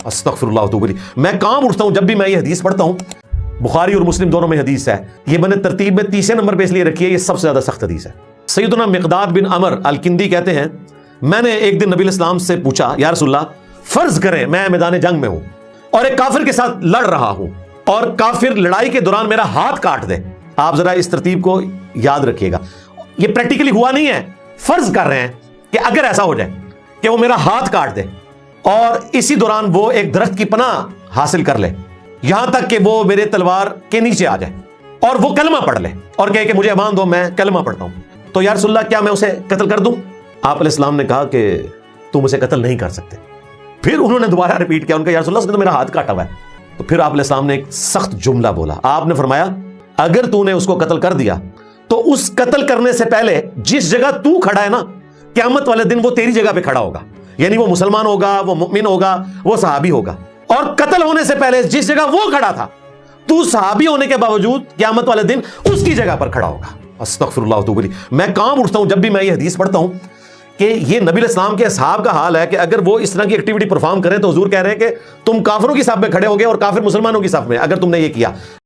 अस्तगफिरुल्लाह व अतूबु इलैह। मैं कांप उठता हूं जब भी मैं ये हदीस पढ़ता हूं। बुखारी और मुस्लिम दोनों में हदीस है। ये मैंने तरतीब में तीसरे नंबर पे इसलिए रखी है, ये सबसे ज्यादा सख्त हदीस है। सैयदना मिक़दाद बिन अमर अल-किंदी कहते हैं, मैंने एक दिन नबी इस्लाम से पूछा, या रसूलल्लाह, फर्ज करें मैं मैदान जंग में हूं और एक काफिर के साथ लड़ रहा हूं और काफिर लड़ाई के दौरान मेरा हाथ काट दे। आप जरा इस तरतीब को याद रखिएगा, ये प्रैक्टिकली हुआ नहीं है। फर्ज कर रहे हैं कि अगर ऐसा हो जाए कि वो मेरा हाथ काट दे और इसी दौरान वो एक दरख्त की पनाह हासिल कर ले, यहां तक कि वो मेरे तलवार के नीचे आ जाए और वो कलमा पढ़ ले और कहे कि मुझे अमान दो, मैं कलमा पढ़ता हूं, तो या रसूलल्लाह क्या मैं उसे कत्ल कर दूं? आप अलैहिस्सलाम ने कहा कि तुम उसे कत्ल नहीं कर सकते। फिर उन्होंने दोबारा रिपीट किया, उनका या रसूलल्लाह उसने तो मेरा हाथ काटा हुआ है। तो फिर आप अलैहिस्सलाम ने एक सख्त जुमला बोला। आपने फरमाया, अगर तूने उसको कत्ल कर दिया तो उस कत्ल करने से पहले जिस जगह तू खड़ा है ना, क़यामत वाले दिन वो तेरी जगह पे खड़ा होगा। यानी वो मुसलमान होगा, वो मुमिन होगा, वो सहाबी होगा। और कत्ल होने से पहले जिस जगह वो खड़ा था, तू सहाबी होने के बावजूद क़यामत वाले दिन उसकी जगह पर खड़ा होगा। अस्तगफिरुल्लाह व अतूबु इलैह। मैं कांप उठता हूं जब भी मैं ये हदीस पढ़ता हूं कि ये नबी इस्लाम के असहाब का हाल है कि अगर वो इस तरह की एक्टिविटी परफॉर्म करें तो हुजूर कह रहे हैं कि तुम काफिरों की साफ में खड़े होगे और काफिर मुसलमानों की साफ में, अगर तुमने ये किया।